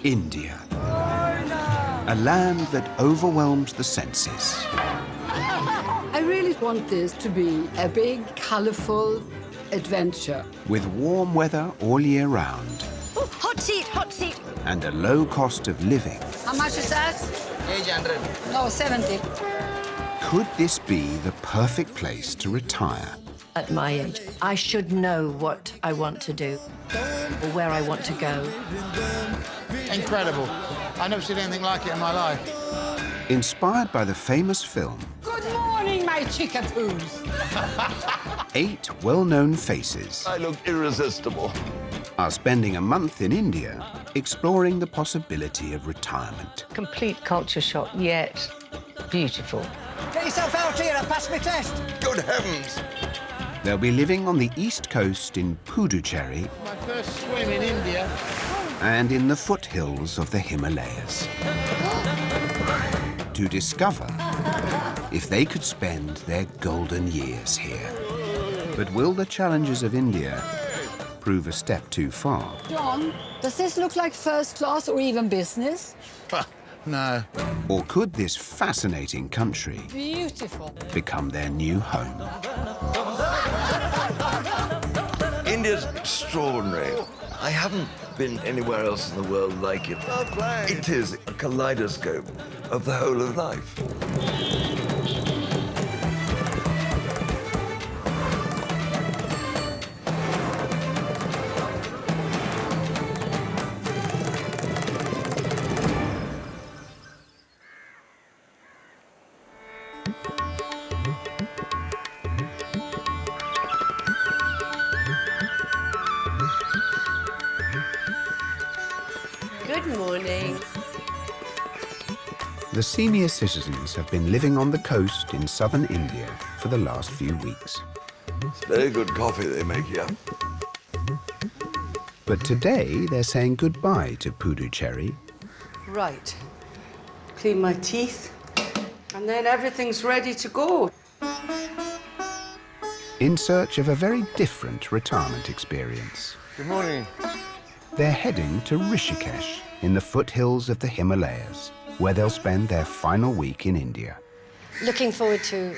India. A land that overwhelms the senses. I really want this to be a big, colourful adventure. With warm weather all year round. Oh, hot seat, hot seat. And a low cost of living. How much is that? 800. No, 70. Could this be the perfect place to retire? At my age, I should know what I want to do or where I want to go. Incredible. I've never seen anything like it in my life. Inspired by the famous film, Good morning, my chickapoos. 8 well-known faces I look irresistible. are spending a month in India exploring the possibility of retirement. Complete culture shock, yet beautiful. Get yourself out here and pass me test. Good heavens! They'll be living on the east coast in Puducherry My first swim in India. and in the foothills of the Himalayas. To discover if they could spend their golden years here. But will the challenges of India prove a step too far? John, does this look like first class or even business? No. Or could this fascinating country Beautiful. become their new home? India's extraordinary. I haven't been anywhere else in the world like it. It is a kaleidoscope of the whole of life. Good morning. The senior citizens have been living on the coast in southern India for the last few weeks. It's very good coffee they make here. But today they're saying goodbye to Puducherry Right. Clean my teeth, and then everything's ready to go. in search of a very different retirement experience. Good morning. They're heading to Rishikesh in the foothills of the Himalayas, where they'll spend their final week in India. Looking forward to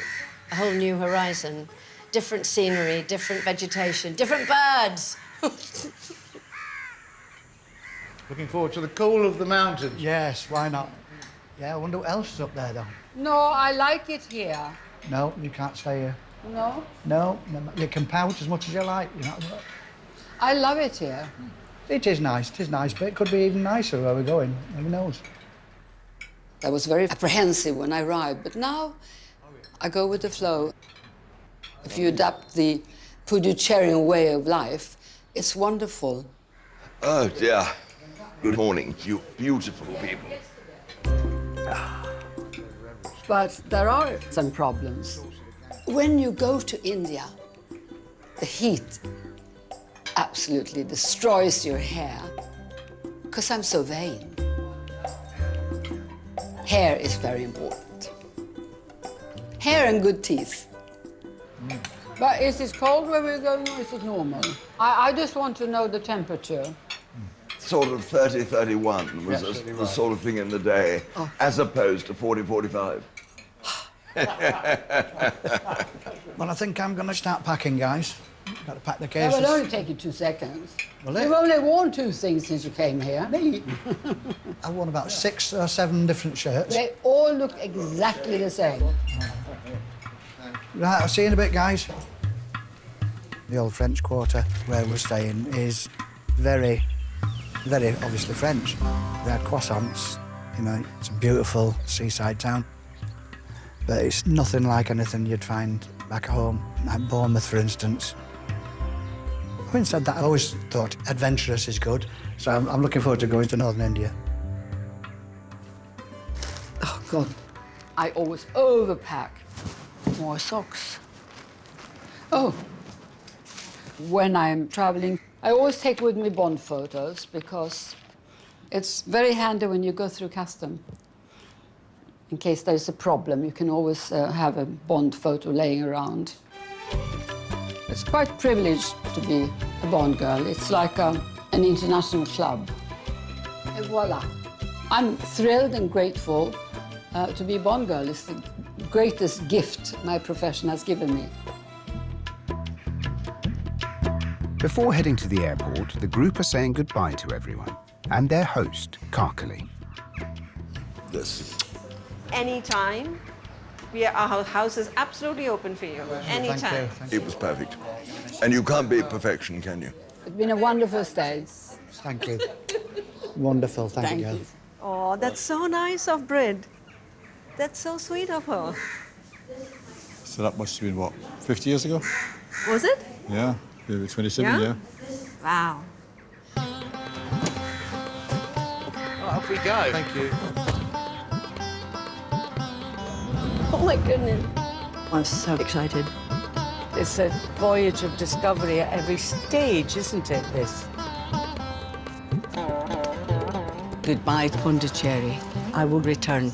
a whole new horizon. Different scenery, different vegetation, different birds. Looking forward to the cool of the mountains. Yes, why not? Yeah, I wonder what else is up there, though. No, I like it here. No, you can't stay here. No? No, you can pout as much as you like. You know? I love it here. It is nice, but it could be even nicer where we're going. Who knows? I was very apprehensive when I arrived, but now I go with the flow. If you adapt the Puducherrian way of life, it's wonderful. Oh, dear. Good morning, you beautiful people. But there are some problems. When you go to India, the heat absolutely destroys your hair, because I'm so vain. Hair is very important. Hair and good teeth. But is it cold where we're going, or is it normal? I just want to know the temperature. Sort of 30, 31 was the sort of thing in the day, as opposed to 40, 45. Well, I think I'm going to start packing, guys. Got to pack the It cases. will only take you 2 seconds. Will it? You've only worn 2 things since you came here. Me? I've worn about 6 or 7 different shirts. They all look exactly the same. Right, I'll see you in a bit, guys. The old French Quarter where we're staying is very, very obviously French. They had croissants, you know, it's a beautiful seaside town. But it's nothing like anything you'd find back home, like Bournemouth, for instance. Having said that, I always thought adventurous is good, so I'm looking forward to going to northern India. Oh, God. I always overpack. More socks. Oh. When I'm traveling, I always take with me bond photos because it's very handy when you go through custom. In case there's a problem, you can always have a bond photo laying around. It's quite privileged to be a Bond girl. It's like an international club. Et voila. I'm thrilled and grateful to be a Bond girl. It's the greatest gift my profession has given me. Before heading to the airport, the group are saying goodbye to everyone and their host, Karkali. This. Anytime. Our house is absolutely open for you. Anytime. Thank you. It was perfect. And you can't beat perfection, can you? It's been a wonderful stay. Thank you. Wonderful, thank you, girl. Oh, that's so nice of Brid. That's so sweet of her. So that must have been, what, 50 years ago? Was it? Yeah, maybe 27, yeah. Wow. Oh, off we go. Thank you. Oh my goodness. I'm so excited. It's a voyage of discovery at every stage, isn't it, this? Goodbye, Pondicherry. I will return.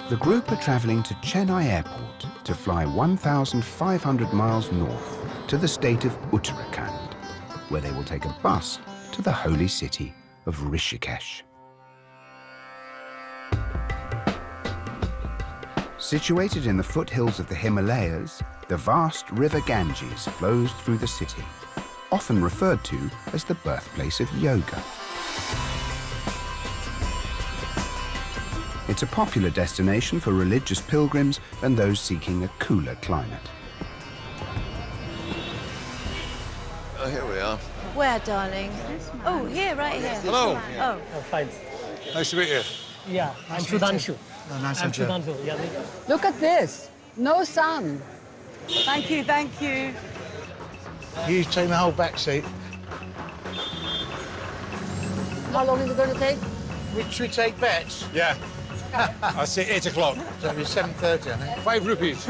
The group are travelling to Chennai Airport to fly 1,500 miles north to the state of Uttarakhand, where they will take a bus to the holy city of Rishikesh. Situated in the foothills of the Himalayas, the vast river Ganges flows through the city, often referred to as the birthplace of yoga. It's a popular destination for religious pilgrims and those seeking a cooler climate. Oh, here we are. Where, darling? Oh, here, right here. Hello. Oh. Fine. Nice to meet you. Yeah, I'm Sudhanshu. Oh, nice I'm of you. Sudhanshu. Yeah. Look at this. No sun. Thank you, thank you. You take the whole back seat. How long is it going to take? Should we take bets? Yeah. I say 8 o'clock. So it'll be 7:30, I think. 5 rupees.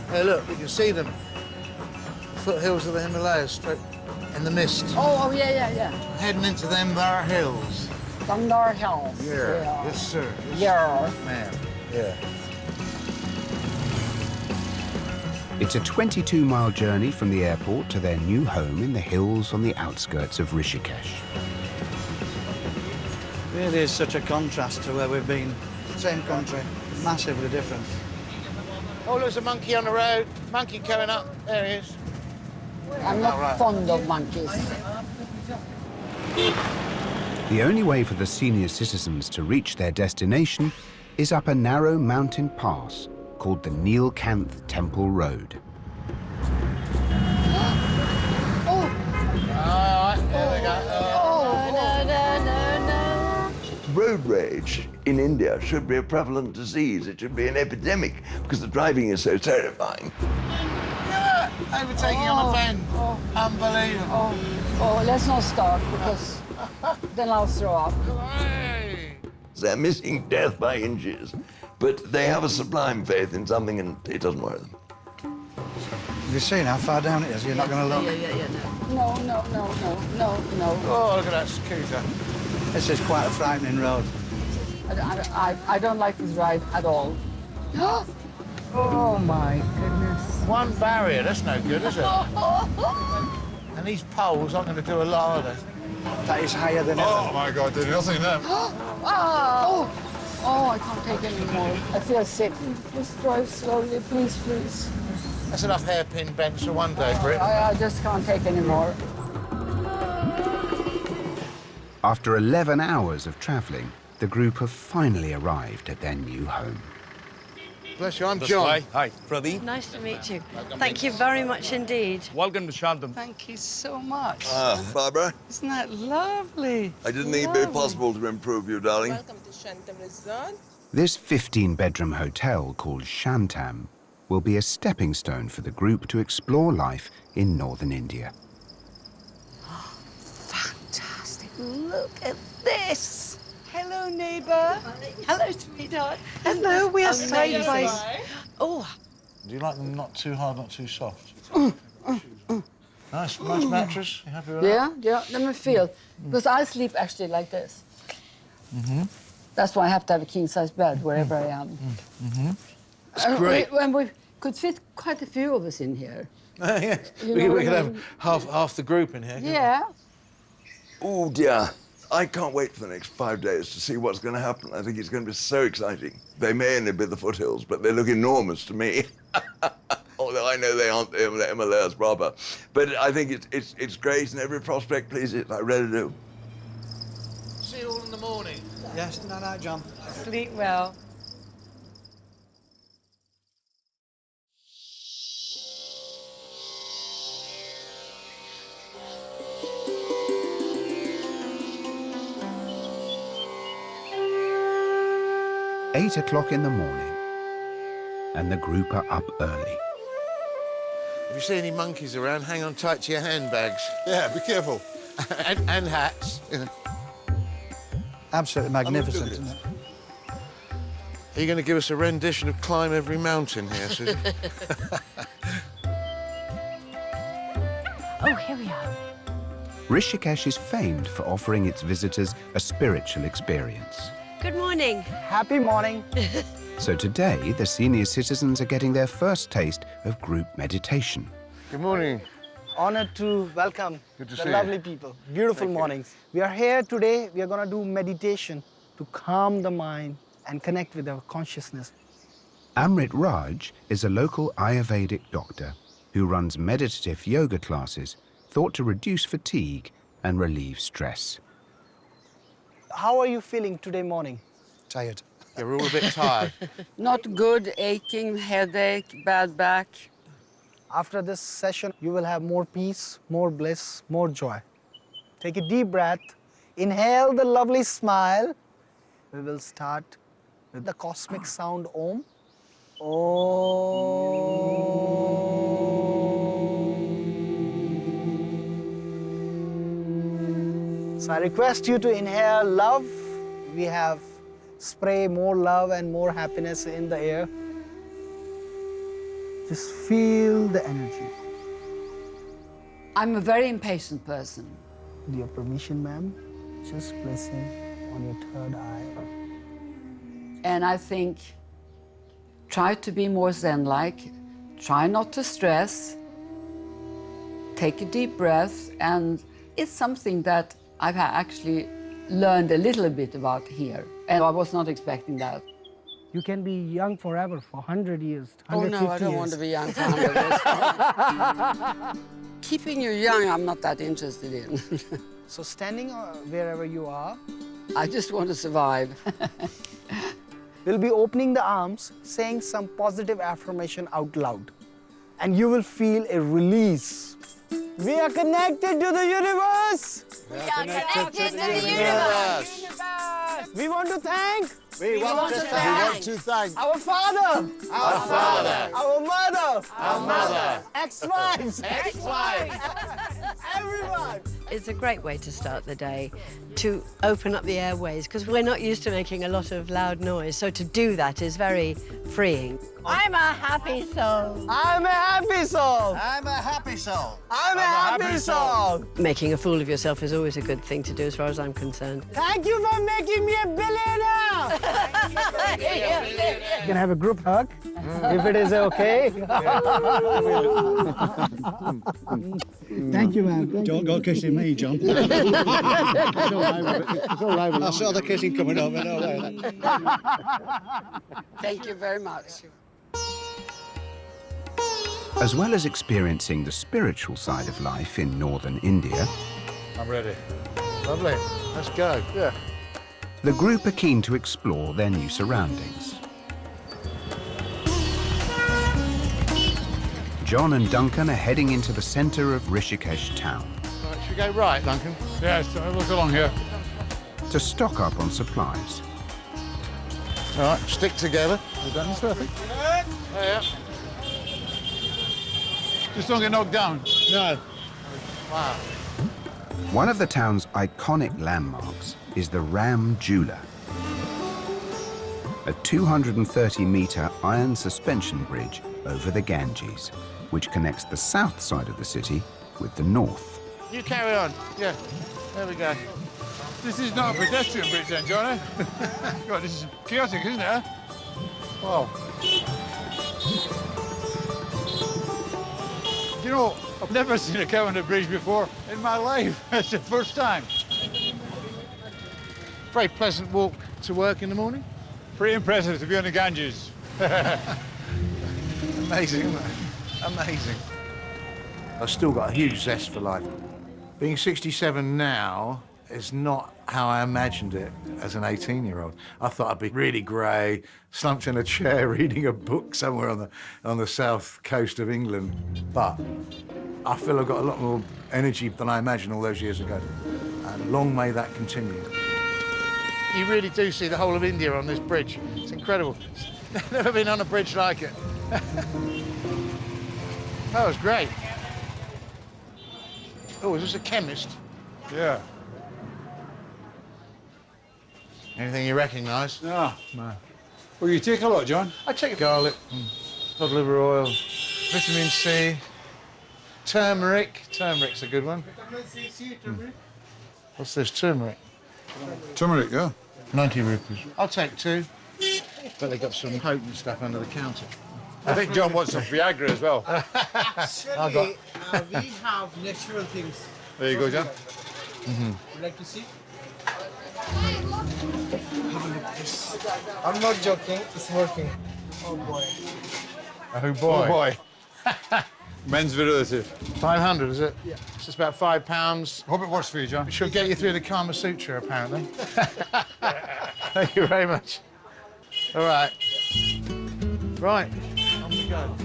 Hey, look, you can see them. The foothills of the Himalayas, straight in the mist. Oh, yeah. Heading into them there hills. Thunder Hills. Yeah. Yes, sir. Yes, Yeah. ma'am. Yeah. It's a 22-mile journey from the airport to their new home in the hills on the outskirts of Rishikesh. Really is such a contrast to where we've been. Same country, massively different. Oh, there's a monkey on the road. Monkey coming up. There he is. I'm not fond of monkeys. The only way for the senior citizens to reach their destination is up a narrow mountain pass called the Neelkanth Temple Road. All right, there we go. Road rage in India should be a prevalent disease. It should be an epidemic because the driving is so terrifying. Yeah, overtaking on a bend. Unbelievable. Oh, let's not start because then I'll throw up. Hey. They're missing death by inches, but they have a sublime faith in something and it doesn't worry them. Have you seen how far down it is? You're not going to look. No. Oh, look at that scooter. This is quite a frightening road. I don't like this ride at all. Oh, my goodness. One barrier, that's no good, is it? And these poles aren't going to do a lot, are they? That is higher than ever. Oh, my God, there's nothing there. Oh, I can't take any more. I feel sick. Just drive slowly, please. That's enough hairpin bends for one day, Britt. I just can't take any more. After 11 hours of travelling, the group have finally arrived at their new home. Bless you, I'm John. Hi, Pradeep. Nice to meet you. Thank you very much indeed. Welcome to Shantam. Thank you so much. Barbara, Isn't that lovely? I didn't think it'd be possible to improve you, darling. Welcome to Shantam Resort. This 15-bedroom hotel called Shantam will be a stepping stone for the group to explore life in northern India. Fantastic. Look at this. Hello, neighbour. Hello, sweetheart. Hello, we are side by side. Oh. Do you like them not too hard, not too soft? Nice mattress. You happy with that? Yeah, let me feel. Because I sleep actually like this. That's why I have to have a king-size bed wherever I am. It's great. When we could fit quite a few of us in here. Yes. You know We what could I have mean? half the group in here. couldn't we? Yeah. Oh dear. I can't wait for the next 5 days to see what's going to happen. I think it's going to be so exciting. They may only be the foothills, but they look enormous to me. Although I know they aren't the Himalayas proper. But I think it's great, and every prospect pleases. I really do. See you all in the morning. Yes, no, John. Sleep well. Eight o'clock in the morning, and the group are up early. If you see any monkeys around, hang on tight to your handbags. Yeah, be careful. and hats. Absolutely magnificent, isn't it? Are you going to give us a rendition of Climb Every Mountain here, Susie? Oh, here we are. Rishikesh is famed for offering its visitors a spiritual experience. Good morning. Happy morning. So today, the senior citizens are getting their first taste of group meditation. Good morning. Honored to welcome Good to the see lovely you. people. Beautiful mornings. We are here today. We are going to do meditation to calm the mind and connect with our consciousness. Amrit Raj is a local Ayurvedic doctor who runs meditative yoga classes thought to reduce fatigue and relieve stress. How are you feeling today morning? Tired. Yeah, we're all a bit tired. Not good, aching, headache, bad back. After this session, you will have more peace, more bliss, more joy. Take a deep breath. Inhale the lovely smile. We will start with the cosmic sound Om. Om. So I request you to inhale love. We have spray more love and more happiness in the air. Just feel the energy. I'm a very impatient person. With your permission, ma'am, just placing on your third eye. And I think, try to be more Zen-like. Try not to stress. Take a deep breath. And it's something that I've actually learned a little bit about here. And I was not expecting that. You can be young forever for 100 years, 150 Oh no, I don't years. want to be young for 100 years. Keeping you young, I'm not that interested in. So standing wherever you are, I just want to survive. we'll be opening the arms, saying some positive affirmation out loud. And you will feel a release. We are connected to the universe. We are connected to the universe. We want to thank We want to thank our father, our mother, ex-wives, everyone. It's a great way to start the day, to open up the airways, because we're not used to making a lot of loud noise. So to do that is very freeing. I'm a happy soul. I'm a happy soul. I'm a happy soul. I'm a happy soul. Making a fool of yourself is always a good thing to do, as far as I'm concerned. Thank you for making me a billionaire. You can have a group hug, if it is okay. Thank you, man. Don't go kissing me, John. It's all right. I saw the kissing coming over. No way. Thank you very much. As well as experiencing the spiritual side of life in northern India, I'm ready. Lovely. Let's go. Yeah. the group are keen to explore their new surroundings. John and Duncan are heading into the centre of Rishikesh town. Right, should we go right, Duncan? Yes, look along here. To stock up on supplies. All right, stick together. We've done this, I think. Yeah. Just don't get knocked down. No. Wow. One of the town's iconic landmarks is the Ram Jula, a 230-metre iron suspension bridge over the Ganges, which connects the south side of the city with the north. You carry on. Yeah. There we go. This is not a pedestrian bridge then, Johnny. God, this is chaotic, isn't it? Huh? Wow. you know, I've never seen a cow on a bridge before in my life. It's the first time. Very pleasant walk to work in the morning. Pretty impressive to be on the Ganges. Amazing, isn't it? Amazing. I've still got a huge zest for life. Being 67 now is not how I imagined it as an 18-year-old. I thought I'd be really grey, slumped in a chair reading a book somewhere on the south coast of England. But I feel I've got a lot more energy than I imagined all those years ago. And long may that continue. You really do see the whole of India on this bridge. It's incredible. Never been on a bridge like it. That was great. Oh, is this a chemist? Yeah. Anything you recognise? No. Well, you take a lot, John. I take garlic, cod liver oil, vitamin C, turmeric. Turmeric's a good one. What's this, turmeric? Turmeric, yeah. 90 rupees. I'll take 2. But they got some potent stuff under the counter. I think John wants some Viagra as well. Actually, we have natural things. There you go, John. Would you like to see? I'm not joking, it's working. Oh boy. Oh boy. Oh boy. Men's virility. 500, is it? Yeah. It's just about £5. Hope it works for you, John. It should get you through the Kama Sutra, apparently. Thank you very much. All right. Right. On we go.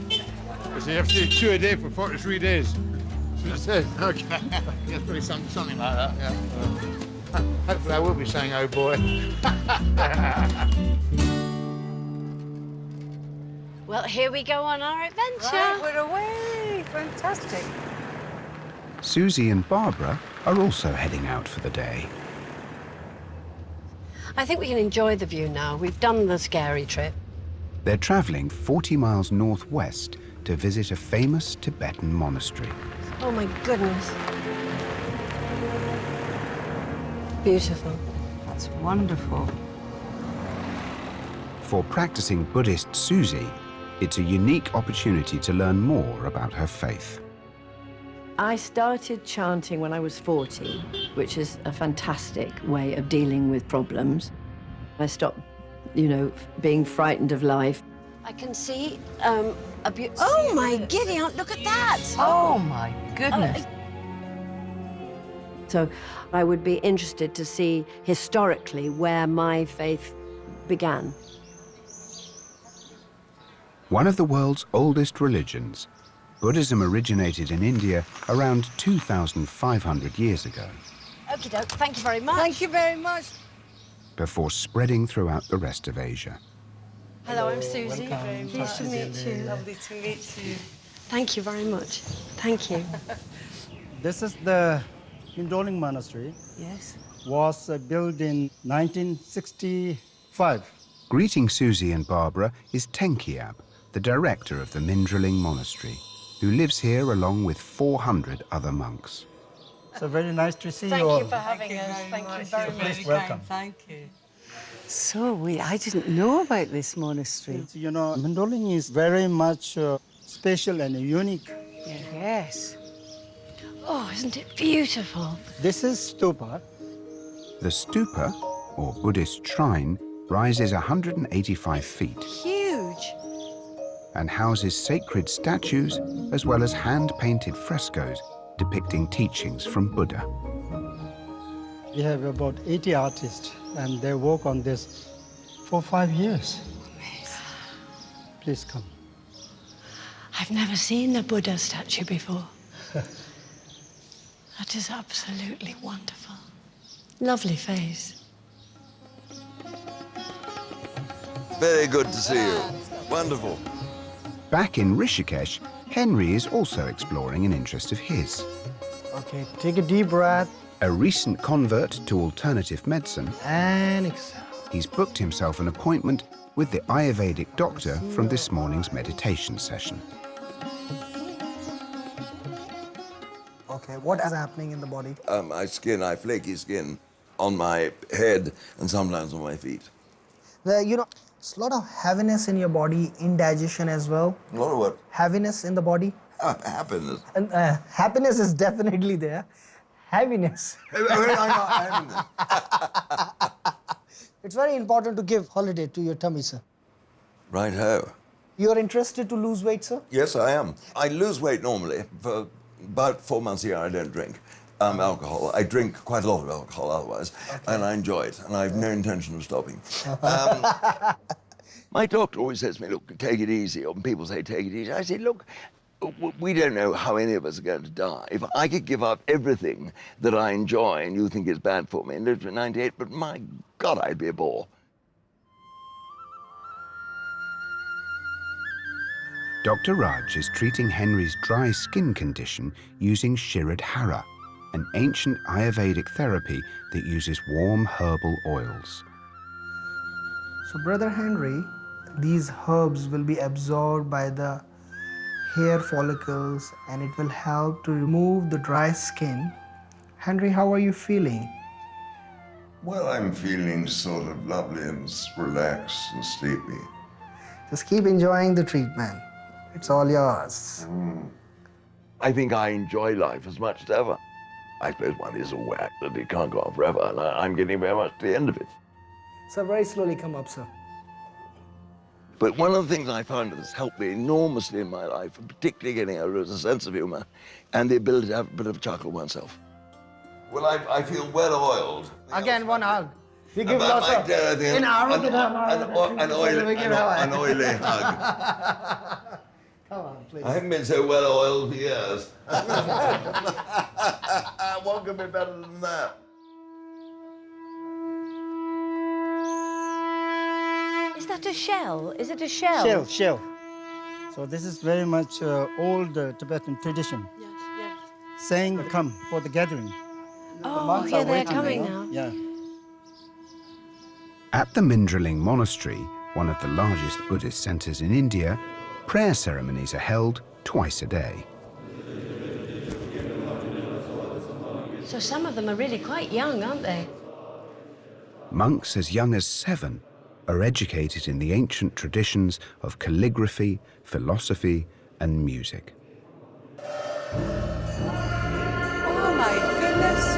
So you have to do 2 a day for 43 days. That's what it says. Okay. Yeah, probably something like that, yeah. Hopefully I will be saying, oh boy. Well, here we go on our adventure. Right, we're away. Fantastic. Susie and Barbara are also heading out for the day. I think we can enjoy the view now. We've done the scary trip. They're traveling 40 miles northwest to visit a famous Tibetan monastery. Oh, my goodness. Beautiful. That's wonderful. For practicing Buddhist Susie, it's a unique opportunity to learn more about her faith. I started chanting when I was 40, which is a fantastic way of dealing with problems. I stopped, being frightened of life. I can see a beautiful... Oh, my giddy aunt, look at that! Oh, my goodness. So I would be interested to see historically where my faith began. One of the world's oldest religions, Buddhism originated in India around 2,500 years ago. Okie doke, thank you very much. Thank you very much. Before spreading throughout the rest of Asia. Hello, I'm Susie. Pleased to meet you. Lovely to meet you. Thank you very much. Thank you. This is the Indolling Monastery. Yes. Was built in 1965. Greeting Susie and Barbara is Tenkiab, the director of the Mindreling Monastery, who lives here along with 400 other monks. So very nice to see Thank you all. you for having us. Thank you very much. Please welcome. Thank you. So, I didn't know about this monastery. Mindolling is very much special and unique. Yes. Oh, isn't it beautiful? This is stupa. The stupa, or Buddhist shrine, rises 185 feet Huge. and houses sacred statues as well as hand-painted frescoes depicting teachings from Buddha. We have about 80 artists, and they work on this for 5 years. Please come. I've never seen a Buddha statue before. That is absolutely wonderful. Lovely face. Very good to see you. Wonderful. Back in Rishikesh, Henry is also exploring an interest of his. Okay, take a deep breath. A recent convert to alternative medicine, And exhale. he's booked himself an appointment with the Ayurvedic doctor from this morning's meditation session. Okay, what is happening in the body? My skin, I have flaky skin on my head and sometimes on my feet. It's a lot of heaviness in your body, indigestion as well. A lot of what? Heaviness in the body. Happiness. And happiness is definitely there. Heaviness. It's very important to give holiday to your tummy, sir. Right-ho. You are interested to lose weight, sir? Yes, I am. I lose weight normally. For about 4 months a year, I don't drink alcohol. I drink quite a lot of alcohol otherwise, and I enjoy it, and I have no intention of stopping. My doctor always says to me, look, take it easy, or people say, take it easy. I say, look, we don't know how any of us are going to die. If I could give up everything that I enjoy and you think is bad for me and live to 98, but my God, I'd be a bore. Dr. Raj is treating Henry's dry skin condition using Shirodhara, an ancient Ayurvedic therapy that uses warm herbal oils. So, Brother Henry, these herbs will be absorbed by the hair follicles and it will help to remove the dry skin. Henry, how are you feeling? Well, I'm feeling sort of lovely and relaxed and sleepy. Just keep enjoying the treatment. It's all yours. I think I enjoy life as much as ever. I suppose one is a whack that it can't go on forever, and I'm getting very much to the end of it. Sir, very slowly come up, sir. But one of the things I found that has helped me enormously in my life, and particularly getting older, is a sense of humor and the ability to have a bit of a chuckle oneself. Well, I feel well-oiled. Again, one hug. We give About lots my of... dad, In an oily hug. Come on, please. I haven't been so well-oiled for years. What could be better than that? Is that a shell? Is it a shell? Shell, shell. So this is very much old Tibetan tradition. Yes, yes. Saying come for the gathering. Oh, yeah, they're coming now. Yeah. At the Mindraling Monastery, one of the largest Buddhist centers in India, prayer ceremonies are held twice a day. So some of them are really quite young, aren't they? Monks as young as 7 are educated in the ancient traditions of calligraphy, philosophy, and music. Oh my goodness.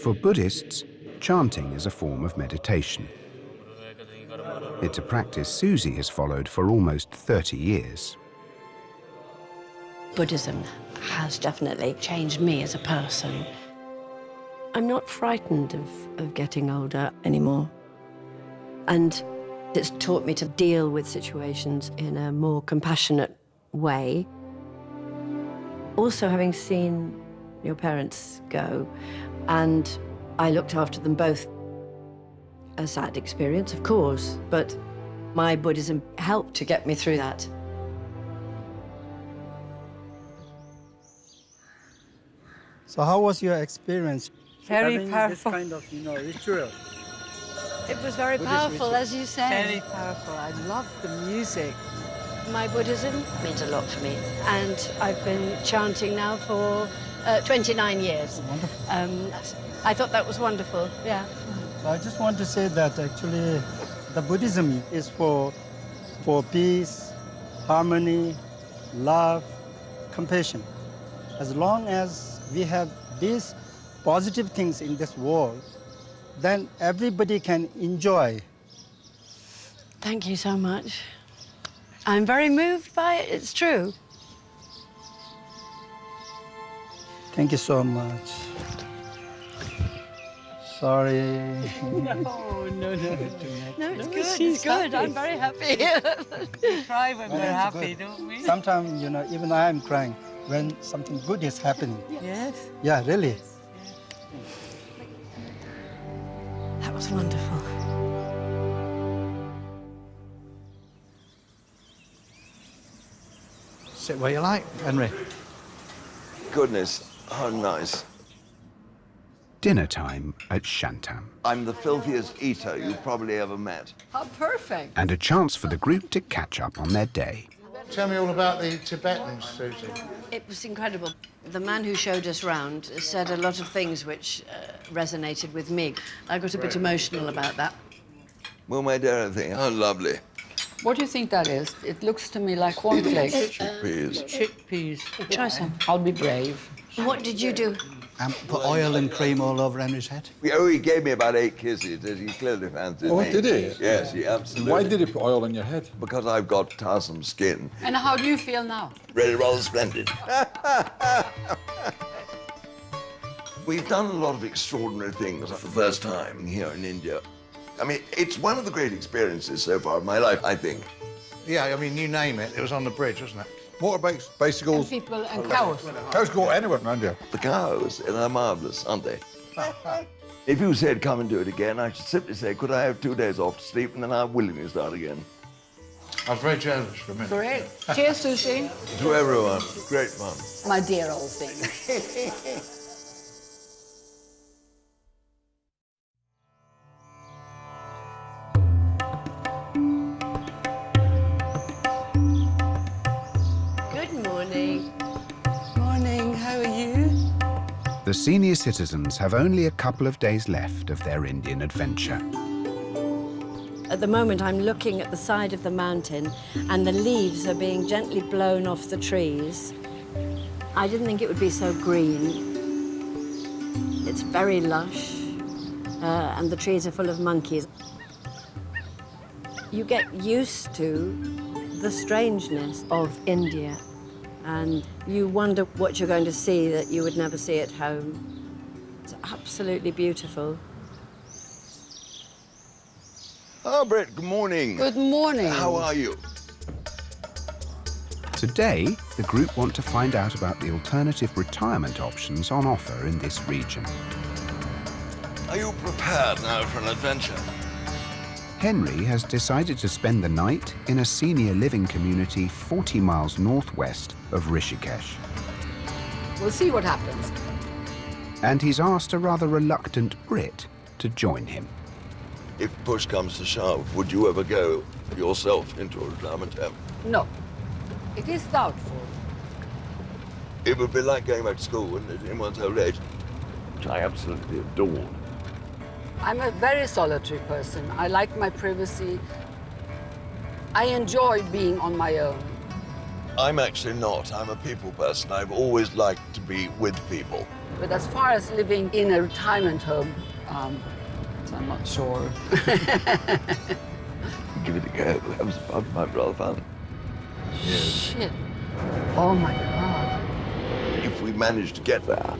For Buddhists, chanting is a form of meditation. It's a practice Susie has followed for almost 30 years. Buddhism has definitely changed me as a person. I'm not frightened of getting older anymore. And it's taught me to deal with situations in a more compassionate way. Also, having seen your parents go, and I looked after them both. A sad experience, of course, but my Buddhism helped to get me through that. So how was your experience? Very having powerful. This kind of, ritual. It was very powerful, as you say. Very powerful. I love the music. My Buddhism means a lot for me, and I've been chanting now for 29 years. Wonderful. I thought that was wonderful, yeah. So I just want to say that actually the Buddhism is for peace, harmony, love, compassion. As long as we have these positive things in this world, then everybody can enjoy. Thank you so much. I'm very moved by it, it's true. Thank you so much. Sorry. No. No, it's good, she's it's good. happy. I'm very happy. We cry when we're That's happy, good. don't we? Sometimes, even I am crying when something good is happening. Yes. Yeah, really. That was wonderful. Sit where you like, Henry. Goodness, how nice. dinner time at Shantam. I'm the filthiest eater you've probably ever met. How perfect. And a chance for the group to catch up on their day. Tell me all about the Tibetans, Susie. It was incredible. The man who showed us round said a lot of things which resonated with me. I got a bit emotional about that. Well, my dear, I think, how lovely. What do you think that is? It looks to me like cornflakes. Chickpeas. Chickpeas. Try some. I'll be brave. What did you do? Put oil and cream all over Henry's head. Oh, he gave me about 8 kisses. He clearly fancied me. Oh, did he? Yes, he absolutely. Why did he put oil on your head? Because I've got tiresome skin. And how do you feel now? Really rather splendid. We've done a lot of extraordinary things for the first time here in India. I mean, it's one of the great experiences so far of my life, I think. Yeah, I mean, you name it. It was on the bridge, wasn't it? Motorbikes, bicycles. And people and cows. Cows go anywhere around here. The cows, they're marvellous, aren't they? If you said, come and do it again, I should simply say, could I have 2 days off to sleep, and then I'll willingly start again. I was very jealous for a minute. Great. Cheers, Susie. To everyone, great fun. My dear old thing. Good morning. Morning, how are you? The senior citizens have only a couple of days left of their Indian adventure. At the moment, I'm looking at the side of the mountain, and the leaves are being gently blown off the trees. I didn't think it would be so green. It's very lush, and the trees are full of monkeys. You get used to the strangeness of India, and you wonder what you're going to see that you would never see at home. It's absolutely beautiful. Oh, Brett, good morning. Good morning. How are you? Today, the group want to find out about the alternative retirement options on offer in this region. Are you prepared now for an adventure? Henry has decided to spend the night in a senior living community 40 miles northwest of Rishikesh. We'll see what happens. And he's asked a rather reluctant Brit to join him. If push comes to shove, would you ever go yourself into a retirement home? No. It is doubtful. It would be like going back to school, wouldn't it, in one's old age? Which I absolutely adored. I'm a very solitary person. I like my privacy. I enjoy being on my own. I'm actually not. I'm a people person. I've always liked to be with people. But as far as living in a retirement home, I'm not sure. Give it a go. That was fun. Might be rather fun. Yes. Shit. Oh, my God. If we manage to get there.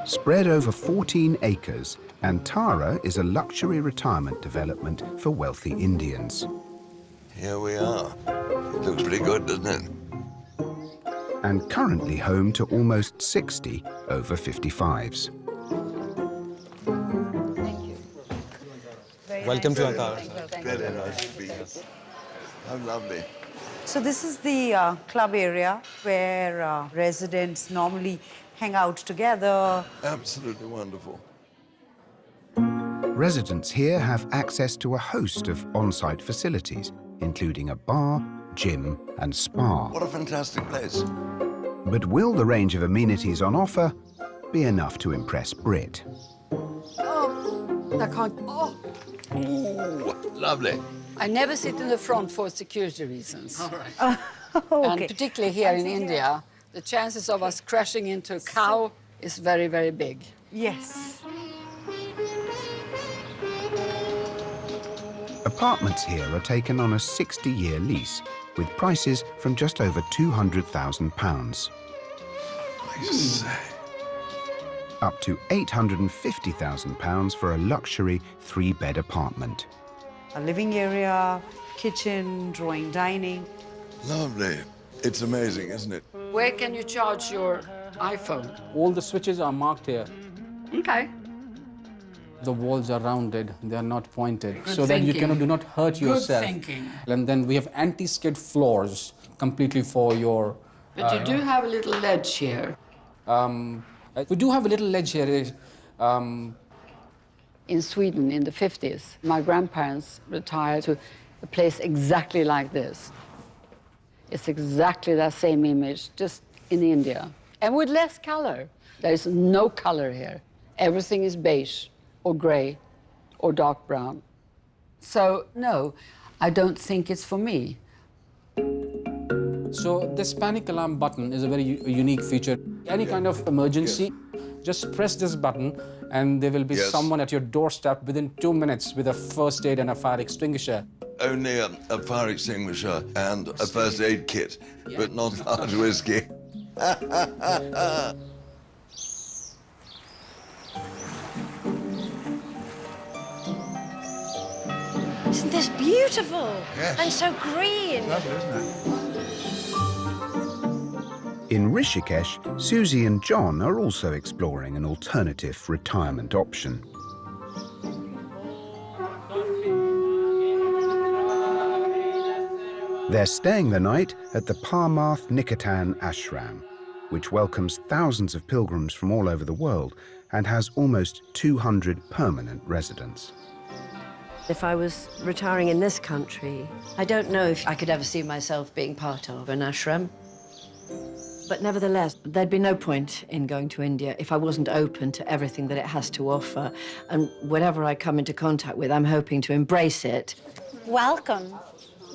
Spread over 14 acres, Antara is a luxury retirement development for wealthy Indians. Here we are. It looks pretty good, doesn't it? And currently home to almost 60 over 55s. Thank you. Welcome to Ankara. Very nice to be here. How lovely. So this is the club area where residents normally hang out together. Absolutely wonderful. Residents here have access to a host of on-site facilities, including a bar, gym and spa. What a fantastic place. But will the range of amenities on offer be enough to impress Brit? Oh, I can't. Oh. Ooh, lovely. I never sit in the front for security reasons. All right. Okay. And particularly here in India, the chances of us crashing into a cow is very, very big. Yes. Apartments here are taken on a 60-year lease, with prices from just over £200,000. I say. Up to £850,000 for a luxury 3-bed apartment. A living area, kitchen, drawing, dining. Lovely. It's amazing, isn't it? Where can you charge your iPhone? All the switches are marked here. Okay. The walls are rounded, they are not pointed, Good so that you thinking. do not hurt yourself. Good thinking. And then we have anti-skid floors completely for your But you do have a little ledge here. We do have a little ledge here. In Sweden, in the 50s, my grandparents retired to a place exactly like this. It's exactly that same image, just in India. And with less color. There is no color here. Everything is beige, or gray, or dark brown. So, no, I don't think it's for me. So this panic alarm button is a very unique feature. Any kind of emergency, just press this button and there will be someone at your doorstep within 2 minutes with a first aid and a fire extinguisher. Only a fire extinguisher and a first aid kit, but not hard whiskey. Isn't this beautiful? Yes. And so green. Lovely, isn't it? In Rishikesh, Susie and John are also exploring an alternative retirement option. They're staying the night at the Parmarth Nikatan Ashram, which welcomes thousands of pilgrims from all over the world and has almost 200 permanent residents. If I was retiring in this country, I don't know if I could ever see myself being part of an ashram. But nevertheless, there'd be no point in going to India if I wasn't open to everything that it has to offer. And whatever I come into contact with, I'm hoping to embrace it. Welcome.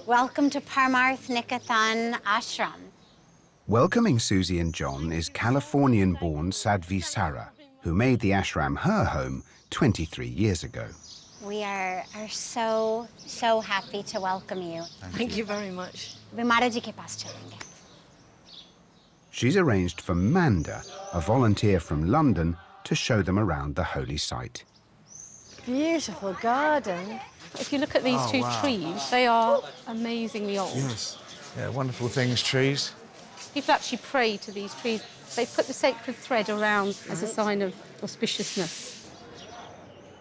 Welcome to Parmarth Nikatan Ashram. Welcoming Susie and John is Californian-born Sadhvi Sara, who made the ashram her home 23 years ago. We are so happy to welcome you. Thank you very much. Bimara ji ke paas chalenge. She's arranged for Manda, a volunteer from London, to show them around the holy site. Beautiful garden. If you look at these two trees, they are amazingly old. Yes. Yeah, wonderful things, trees. People actually pray to these trees. They put the sacred thread around as a sign of auspiciousness.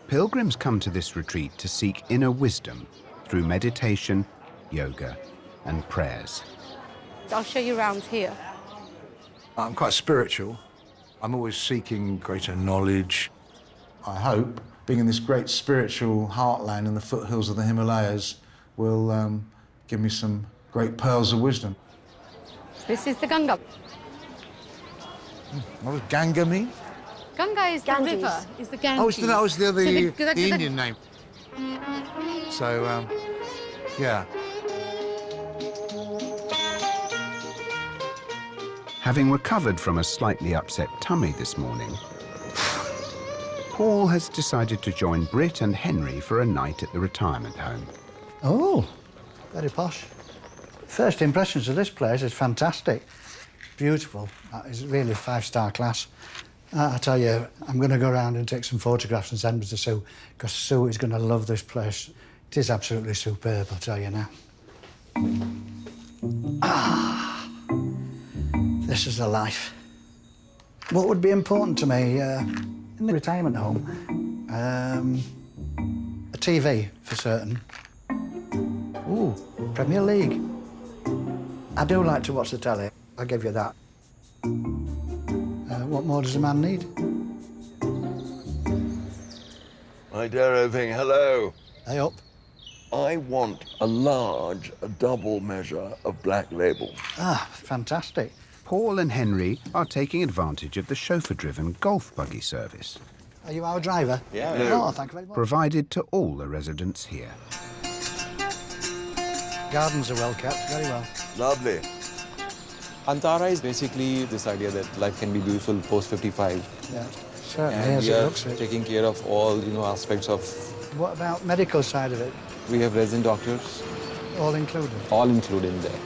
Pilgrims come to this retreat to seek inner wisdom through meditation, yoga, and prayers. I'll show you around here. I'm quite spiritual. I'm always seeking greater knowledge. I hope being in this great spiritual heartland in the foothills of the Himalayas will give me some great pearls of wisdom. This is the Ganga. What does Ganga mean? Ganga is the river, is the Ganges. Oh, it's the other So the Indian name. So, yeah. Having recovered from a slightly upset tummy this morning, Paul has decided to join Britt and Henry for a night at the retirement home. Oh, very posh. First impressions of this place is fantastic. Beautiful. It's really 5-star class. I tell you, I'm going to go around and take some photographs and send them to Sue, because Sue is going to love this place. It is absolutely superb, I'll tell you now. This is the life. What would be important to me in the retirement home? A TV, for certain. Ooh, Premier League. I do like to watch the telly, I'll give you that. What more does a man need? My dear Oving, hello. Hey up. I want a double measure of Black Label. Ah, fantastic. Paul and Henry are taking advantage of the chauffeur-driven golf buggy service. Are you our driver? Yeah. Oh, thank you very much. Provided to all the residents here. Gardens are well kept, very well. Lovely. Antara is basically this idea that life can be beautiful post-55. Yeah, certainly, And as we it are looks it. taking care of all, aspects of... What about medical side of it? We have resident doctors. All included? All included in there.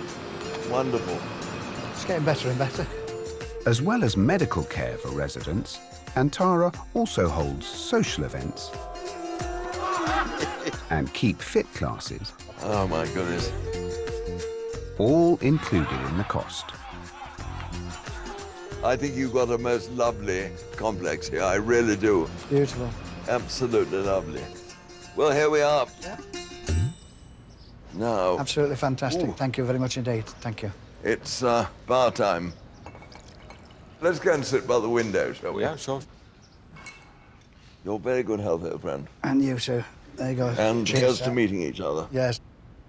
Wonderful. It's getting better and better. As well as medical care for residents, Antara also holds social events and keep fit classes. Oh, my goodness. All included in the cost. I think you've got a most lovely complex here. I really do. Beautiful. Absolutely lovely. Well, here we are. Yeah. Now. Absolutely fantastic. Ooh. Thank you very much indeed. Thank you. It's bar time. Let's go and sit by the window, shall we? Yeah, sure. You're very good health, old friend. And you too. There you go. And Cheers, here's sir. to meeting each other. Yes.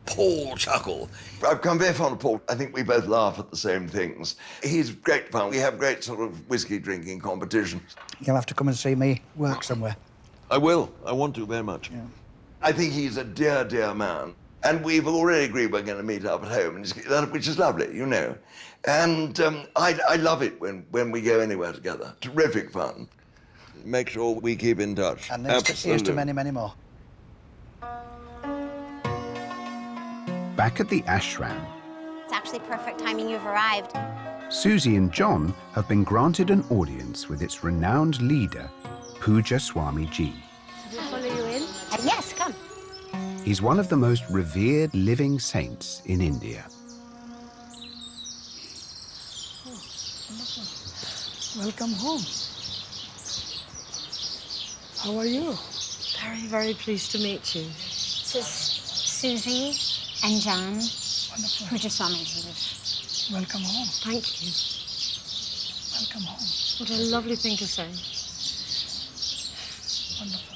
Paul Chuckle. I've come very fond of Paul. I think we both laugh at the same things. He's great fun. We have great sort of whiskey drinking competitions. You'll have to come and see me work somewhere. I will. I want to very much. Yeah. I think he's a dear, dear man. And we've already agreed we're going to meet up at home, which is lovely, you know. And I love it when we go anywhere together. Terrific fun. Make sure we keep in touch. And here's to many, many more. Back at the ashram, It's actually perfect timing you've arrived. Susie and John have been granted an audience with its renowned leader, Puja Swami Ji. Should we follow you in? Yes, come. He's one of the most revered living saints in India. Welcome home. How are you? Very, very pleased to meet you. This is Susie and John. Wonderful. Puja Swamiji. Welcome home. Thank you. Welcome home. What a lovely thing to say. Wonderful.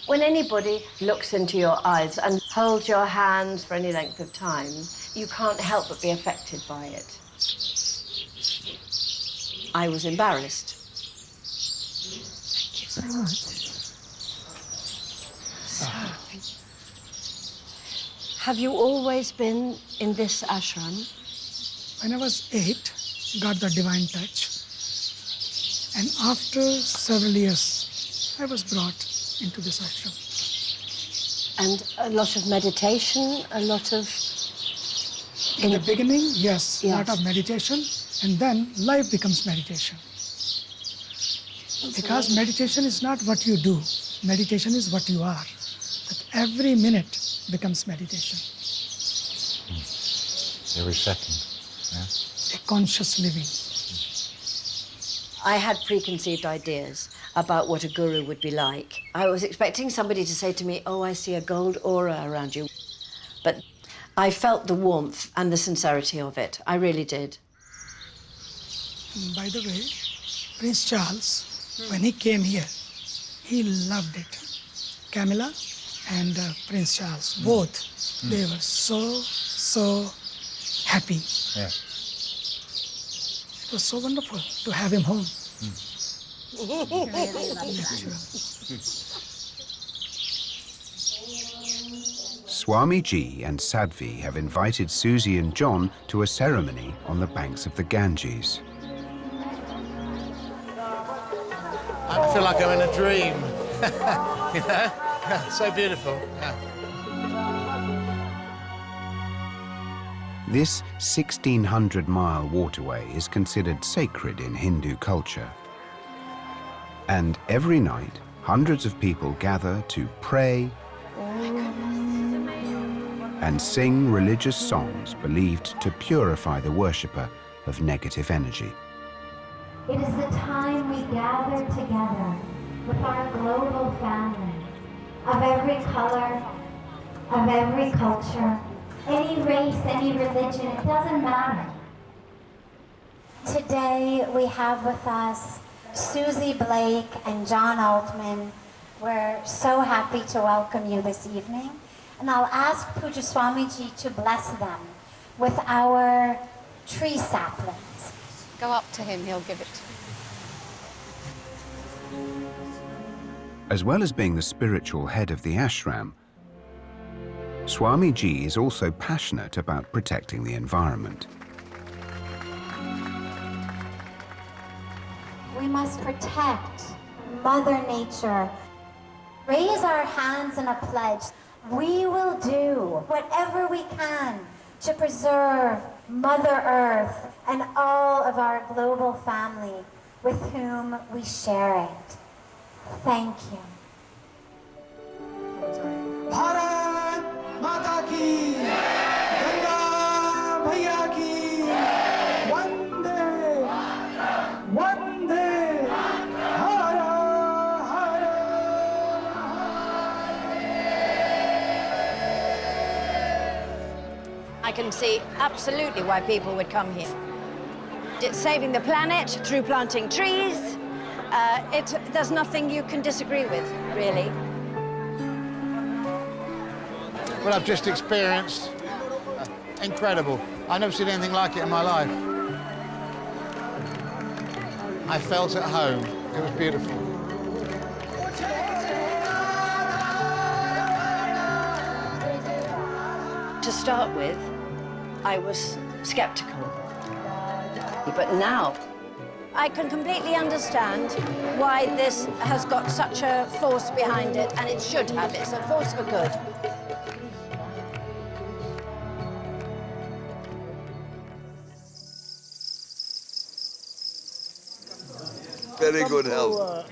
When anybody looks into your eyes and holds your hands for any length of time, you can't help but be affected by it. I was embarrassed. Thank you so much. So, have you always been in this ashram? When I was 8, got the divine touch. And after several years, I was brought into this ashram. And a lot of meditation, a lot of... In the beginning, yes, a lot of meditation, and then life becomes meditation. Because meditation is not what you do, meditation is what you are. That every minute becomes meditation. Every second, yeah. A conscious living. I had preconceived ideas about what a guru would be like. I was expecting somebody to say to me, "Oh, I see a gold aura around you." But I felt the warmth and the sincerity of it. I really did. And by the way, Prince Charles, when he came here, he loved it. Camilla and Prince Charles, both, they were so happy. Yeah. It was so wonderful to have him home. Swami Ji and Sadhvi have invited Susie and John to a ceremony on the banks of the Ganges. I feel like I'm in a dream. You know? So beautiful. Yeah. This 1,600-mile waterway is considered sacred in Hindu culture. And every night, hundreds of people gather to pray and sing religious songs believed to purify the worshipper of negative energy. It is the time we gather together with our global family of every color, of every culture, any race, any religion, it doesn't matter. Today we have with us Susie Blake and John Altman. We're so happy to welcome you this evening. And I'll ask Puja Swamiji to bless them with our tree saplings. Go up to him, he'll give it to you. As well as being the spiritual head of the ashram, Swami Ji is also passionate about protecting the environment. We must protect Mother Nature. Raise our hands in a pledge. We will do whatever we can to preserve Mother Earth and all of our global family with whom we share it. Thank you. Bharat Mata ki, Ganga Bhaiya ki, Vande, Vande, Hara Hara. I can see absolutely why people would come here. It's saving the planet through planting trees. There's nothing you can disagree with, really. Well, I've just experienced incredible. I've never seen anything like it in my life. I felt at home. It was beautiful. To start with, I was skeptical. But now, I can completely understand why this has got such a force behind it, and it should have. It's a force for good. Very good health.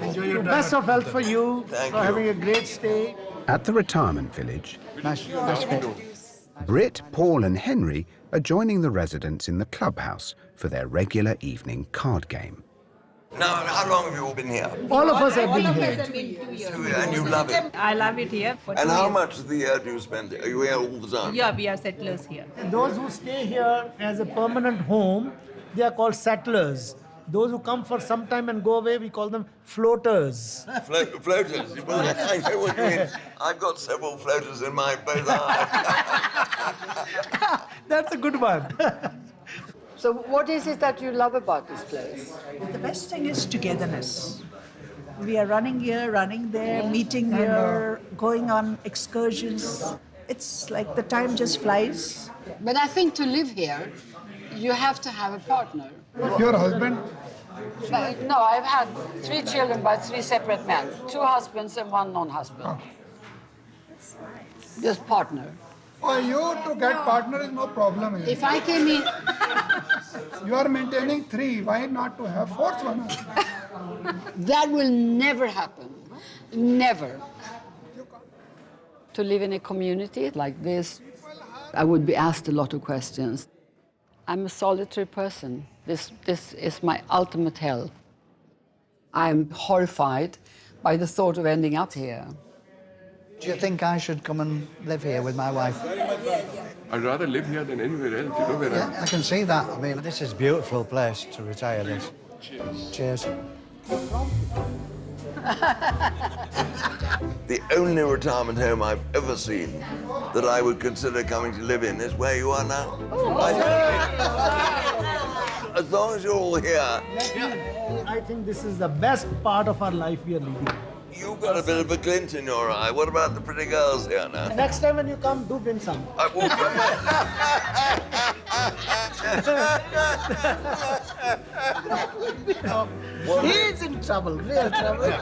Enjoy your best of health for you. Thank for you. having a great stay. At the retirement village, Nice Britt, Paul and Henry are joining the residents in the clubhouse for their regular evening card game. Now, how long have you all been here? All of us have been here. 2 years. And you love it? I love it here. For And 2 how years. much of the year do you spend? Are you here all the time? Yeah, we are settlers here. Those who stay here as a permanent home, they are called settlers. Those who come for some time and go away, we call them floaters. Floaters. Well, I know what you mean. I've got several floaters in my both eyes. That's a good one. So what is it that you love about this place? The best thing is togetherness. We are running here, running there, meeting here, going on excursions. It's like the time just flies. But I think to live here, you have to have a partner. Your husband? No, I've had 3 children by 3 separate men. 2 husbands and 1 non-husband. Just partner. For you to get partner is no problem. If I came in... You are maintaining 3, why not to have 4th one? That will never happen. Never. To live in a community like this, I would be asked a lot of questions. I'm a solitary person. This is my ultimate hell. I'm horrified by the thought of ending up here. Do you think I should come and live here with my wife? I'd rather live here than anywhere else, you know where Yeah, I can see that. I mean, this is a beautiful place to retire this. Cheers. The only retirement home I've ever seen that I would consider coming to live in is where you are now. As long as you're all here. I think this is the best part of our life we are living. You've got a bit of a glint in your eye. What about the pretty girls here now? Next time when you come, do bring some. I will He's in trouble, real trouble.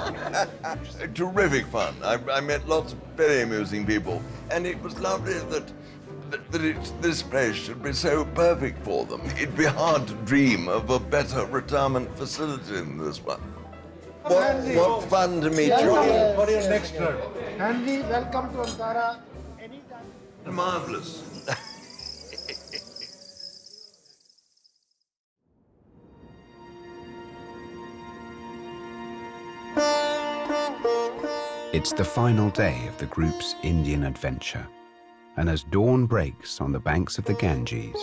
Terrific fun. I met lots of very amusing people. And it was lovely that this place should be so perfect for them. It'd be hard to dream of a better retirement facility than this one. What fun to meet you all. For your next trip. Henry, welcome to Ankara. Anytime. Marvelous. It's the final day of the group's Indian adventure, and as dawn breaks on the banks of the Ganges,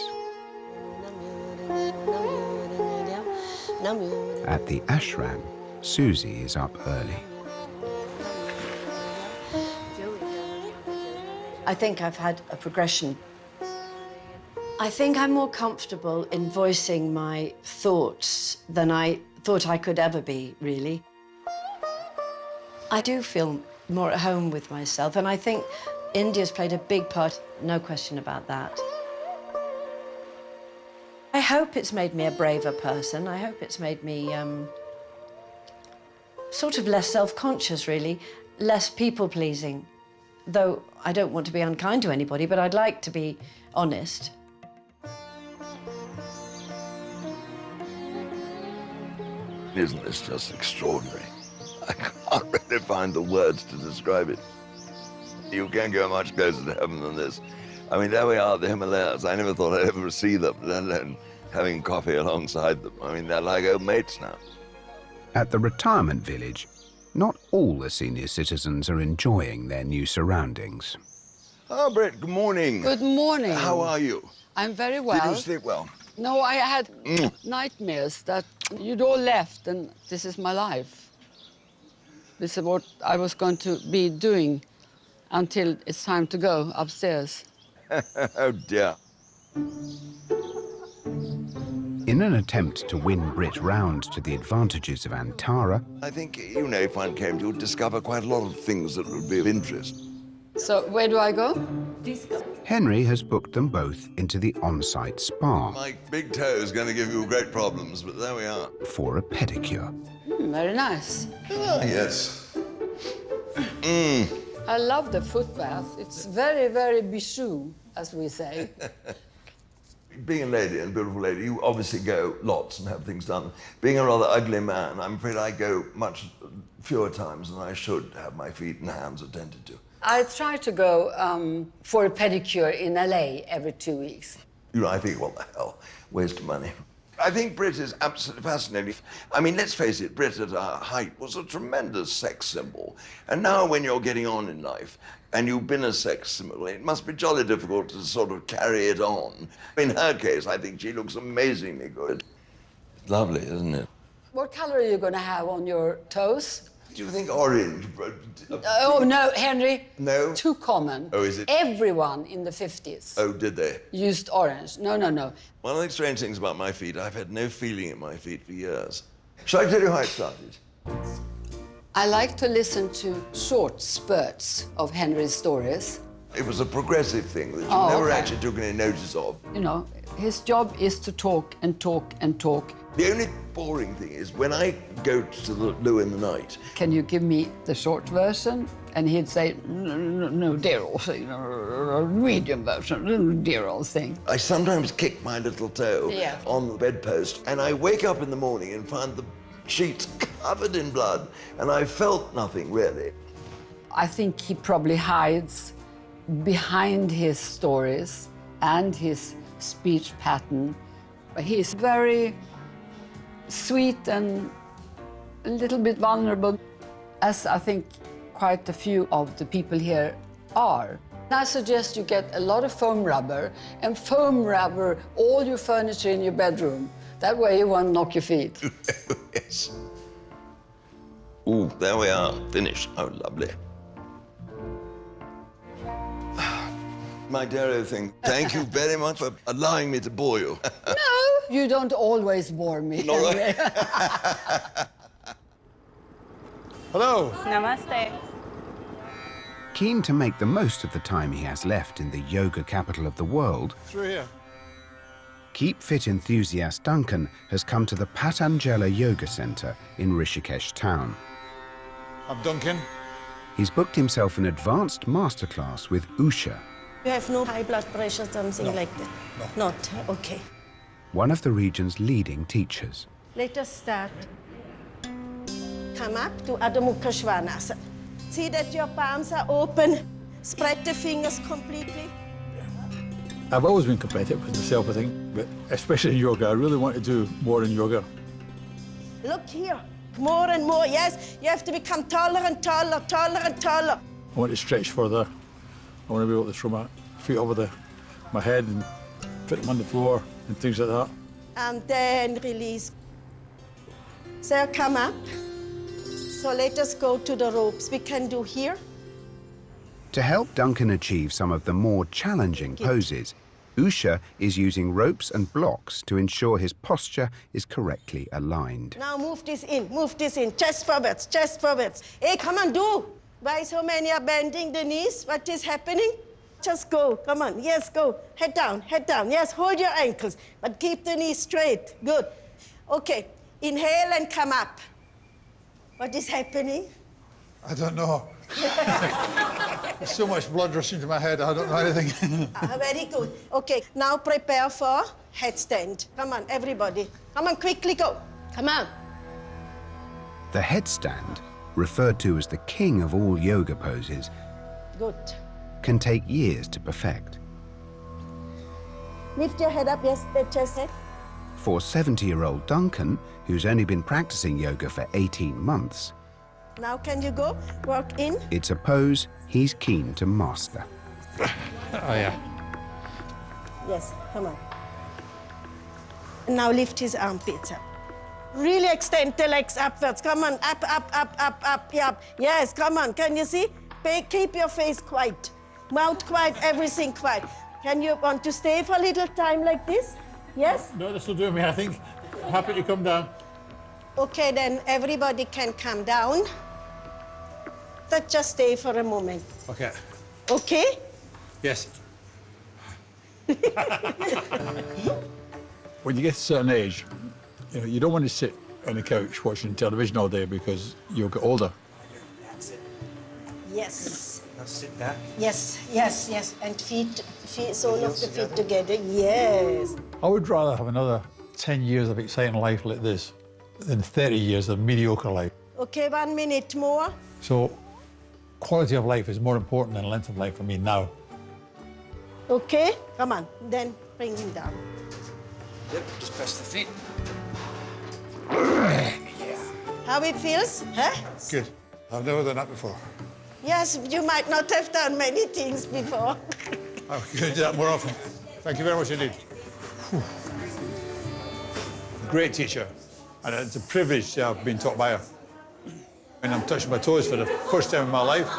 at the ashram, Susie is up early. I think I've had a progression. I think I'm more comfortable in voicing my thoughts than I thought I could ever be, really. I do feel more at home with myself, and I think India's played a big part, no question about that. I hope it's made me a braver person. I hope it's made me sort of less self-conscious, really, less people-pleasing. Though I don't want to be unkind to anybody, but I'd like to be honest. Isn't this just extraordinary? I can't really find the words to describe it. You can't go much closer to heaven than this. I mean, there we are, the Himalayas. I never thought I'd ever see them, let alone having coffee alongside them. I mean, they're like old mates now. At the retirement village, not all the senior citizens are enjoying their new surroundings. Oh, Britt, good morning. Good morning. How are you? I'm very well. Did you sleep well? No, I had nightmares that you'd all left and this is my life. This is what I was going to be doing until it's time to go upstairs. Oh, dear. In an attempt to win Britt round to the advantages of Antara, I think, you know, if one came, you'd discover quite a lot of things that would be of interest. So where do I go? Henry has booked them both into the on-site spa My big toe is going to give you great problems, but there we are. for a pedicure. Very nice. Ah, yes. I love the foot bath. It's very, very bijou, as we say. Being a lady and a beautiful lady, you obviously go lots and have things done. Being a rather ugly man, I'm afraid I go much fewer times than I should have my feet and hands attended to. I try to go for a pedicure in LA every 2 weeks. You know, I think, what the hell, waste of money. I think Brit is absolutely fascinating. I mean, let's face it, Brit at her height was a tremendous sex symbol. And now when you're getting on in life and you've been a sex symbol, it must be jolly difficult to sort of carry it on. In her case, I think she looks amazingly good. Lovely, isn't it? What color are you going to have on your toes? Do you think orange? Oh, no, Henry. No? Too common. Oh, is it? Everyone in the 50s Oh, did they? used orange. No, no, no. One of the strange things about my feet, I've had no feeling in my feet for years. Shall I tell you how it started? I like to listen to short spurts of Henry's stories. It was a progressive thing that you Oh, never okay. actually took any notice of. You know, his job is to talk and talk and talk. The only boring thing is when I go to the loo in the night. Can you give me the short version? And he'd say, no, dear old thing, medium version, dear old thing. I sometimes kick my little toe Yeah. on the bedpost, and I wake up in the morning and find the sheets covered in blood, and I felt nothing really. I think he probably hides behind his stories and his speech pattern. He's very sweet and a little bit vulnerable, as I think quite a few of the people here are. I suggest you get a lot of foam rubber and foam rubber all your furniture in your bedroom. That way you won't knock your feet. Yes. Ooh, there we are, finished. Oh, lovely. My dear thing, thank you very much for allowing me to bore you. No, you don't always bore me. No, Henry. Hello. Namaste. Keen to make the most of the time he has left in the yoga capital of the world, Through here. Keep Fit enthusiast Duncan has come to the Patanjala Yoga Centre in Rishikesh town. I'm Duncan. He's booked himself an advanced masterclass with Usha, You have no high blood pressure, something like that? No. Not? Okay. one of the region's leading teachers. Let us start. Come up to Adho Mukha Svanasana. See that your palms are open. Spread the fingers completely. I've always been competitive with myself, I think, but especially in yoga. I really want to do more in yoga. Look here. More and more. Yes, you have to become taller and taller, taller and taller. I want to stretch further. I want to be able to throw my feet over my head and fit them on the floor and things like that. And then release. So come up. So let us go to the ropes. We can do here. To help Duncan achieve some of the more challenging poses, Usha is using ropes and blocks to ensure his posture is correctly aligned. Now move this in, chest forwards, chest forwards. Hey, come on, do. Why so many are bending the knees? What is happening? Just go, come on, yes, go. Head down, yes, hold your ankles, but keep the knees straight, good. Okay, inhale and come up. What is happening? I don't know. There's so much blood rushing to my head, I don't know anything. Very good. Okay, now prepare for headstand. Come on, everybody. Come on, quickly go. Come on. The headstand, referred to as the king of all yoga poses, Good. can take years to perfect. Lift your head up, yes, the chest head. For 70-year-old Duncan, who's only been practicing yoga for 18 months, Now can you go? Walk in. it's a pose he's keen to master. Oh, yeah. Yes, come on. Now lift his armpits up. Really extend the legs upwards. Come on, up, up, up, up, up, up. Yes, come on. Can you see? Keep your face quiet. Mouth quiet, everything quiet. Can you want to stay for a little time like this? Yes? No, this will do me, I think. Happy to come down. Okay, then everybody can come down. But just stay for a moment. Okay. Okay? Yes. When you get to a certain age, you know, you don't want to sit on the couch watching television all day because you'll get older. Yes. Now sit back. Yes, yes, yes. And feet, sole of the feet together. Yes. I would rather have another 10 years of exciting life like this than 30 years of mediocre life. Okay, 1 minute more. So, quality of life is more important than length of life for me now. Okay, come on. Then bring him down. Yep, just press the feet. How it feels, huh? Good. I've never done that before. Yes, you might not have done many things before. I'm going to do that more often. Thank you very much indeed. Whew. Great teacher. And it's a privilege to have been taught by her. And I'm touching my toes for the first time in my life,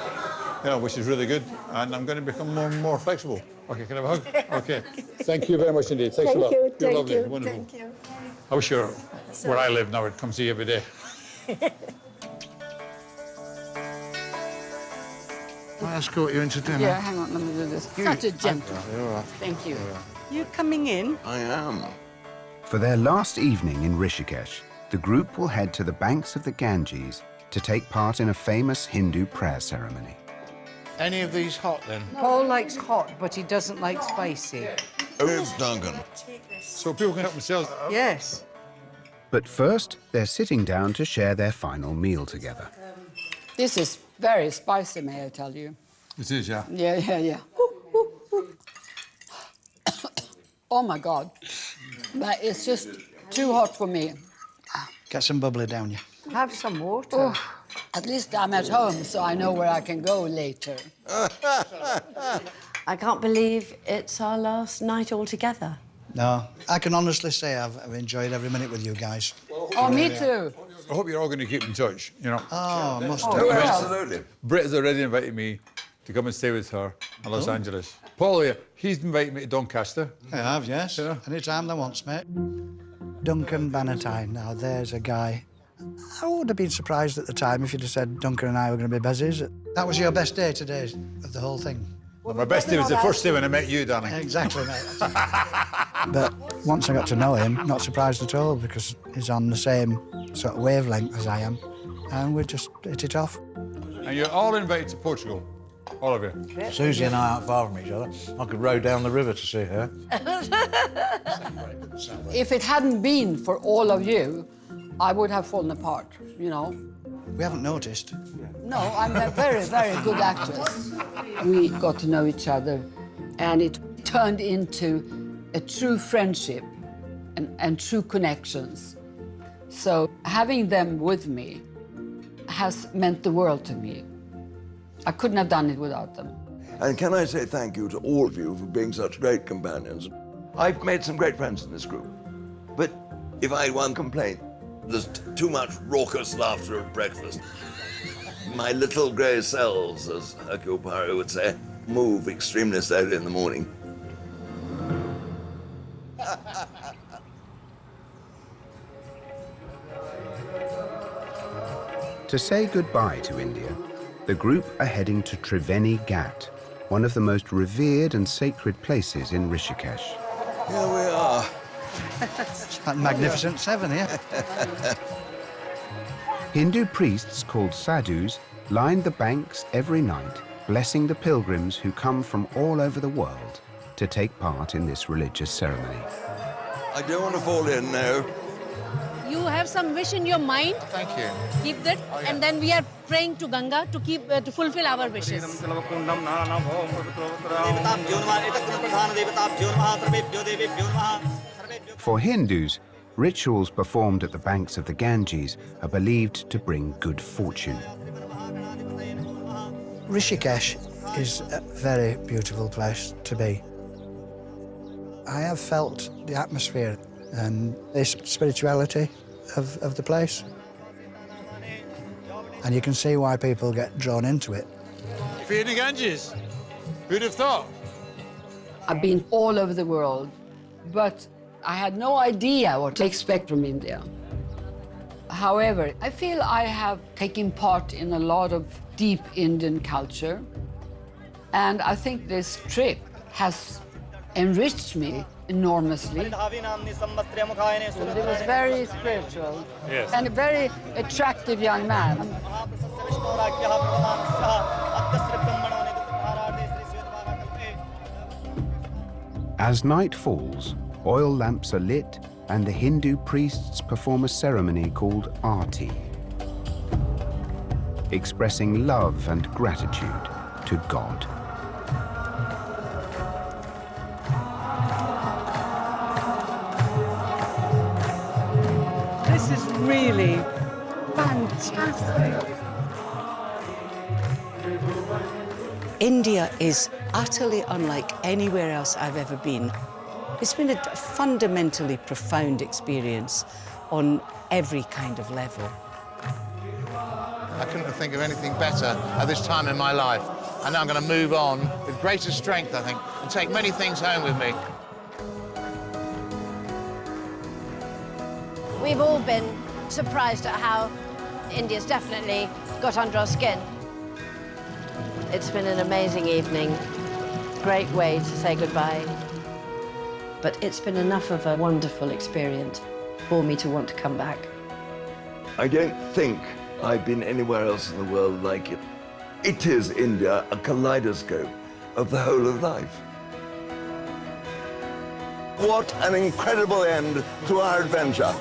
you know, which is really good. And I'm going to become more and more flexible. Okay, can I have a hug? Okay. Thank you very much indeed. Thanks a lot. You're lovely. You, wonderful. thank you. I wish you were where I live now. I'd come see you every day. Can I escort you into dinner? Yeah, hang on, let me do this. Such a gentleman. You're all right. Thank you. You coming in? I am. For their last evening in Rishikesh, the group will head to the banks of the Ganges to take part in a famous Hindu prayer ceremony. Any of these hot, then? Paul likes hot, but he doesn't like spicy. Who's Duncan? So people can help themselves. Yes. But first, they're sitting down to share their final meal together. This is very spicy, may I tell you. It is, yeah. Yeah, yeah, yeah. Oh, my God. That is just too hot for me. Get some bubbly down you. Have some water. Oh, at least I'm at home, so I know where I can go later. I can't believe it's our last night all together. No, I can honestly say I've enjoyed every minute with you guys. Oh, me too. I hope you're all going to keep in touch, you know. Oh, must Oh, do. absolutely. Britt has already invited me to come and stay with her in Los Angeles. Paul here, he's invited me to Doncaster. I have, yes. Yeah. Anytime they want, mate. Duncan Bannatyne, now there's a guy. I would have been surprised at the time if you'd have said Duncan and I were going to be busies. That was your best day today of the whole thing. Well, my best day was the first day when I met you, darling. Exactly, mate. But once I got to know him, not surprised at all because he's on the same sort of wavelength as I am. And we just hit it off. And you're all invited to Portugal. All of you. Susie and I aren't far from each other. I could row down the river to see her. If it hadn't been for all of you, I would have fallen apart, you know. We haven't noticed. No, I'm a very, very good actress. We got to know each other, and it turned into a true friendship and true connections. So having them with me has meant the world to me. I couldn't have done it without them. And can I say thank you to all of you for being such great companions. I've made some great friends in this group. But if I had one complaint, there's too much raucous laughter at breakfast. My little grey cells, as Hercule Poirot would say, move extremely slowly in the morning. To say goodbye to India, the group are heading to Triveni Ghat, one of the most revered and sacred places in Rishikesh. Here we are. That magnificent seven here. Hindu priests called sadhus lined the banks every night, blessing the pilgrims who come from all over the world to take part in this religious ceremony. I don't want to fall in, no. You have some wish in your mind. Thank you. Keep that, and then we are praying to Ganga to to fulfill our wishes. For Hindus, rituals performed at the banks of the Ganges are believed to bring good fortune. Rishikesh is a very beautiful place to be. I have felt the atmosphere and the spirituality of the place. And you can see why people get drawn into it. Feeding the Ganges. Who'd have thought? I've been all over the world, but I had no idea what to expect from India. However, I feel I have taken part in a lot of deep Indian culture, and I think this trip has enriched me enormously. It was very spiritual. Yes. And a very attractive young man. As night falls, oil lamps are lit and the Hindu priests perform a ceremony called Aarti, expressing love and gratitude to God. This is really fantastic. India is utterly unlike anywhere else I've ever been. It's been a fundamentally profound experience on every kind of level. I couldn't think of anything better at this time in my life. And now I'm going to move on with greater strength, I think, and take many things home with me. We've all been surprised at how India's definitely got under our skin. It's been an amazing evening, great way to say goodbye. But it's been enough of a wonderful experience for me to want to come back. I don't think I've been anywhere else in the world like it. It is, India, a kaleidoscope of the whole of life. What an incredible end to our adventure.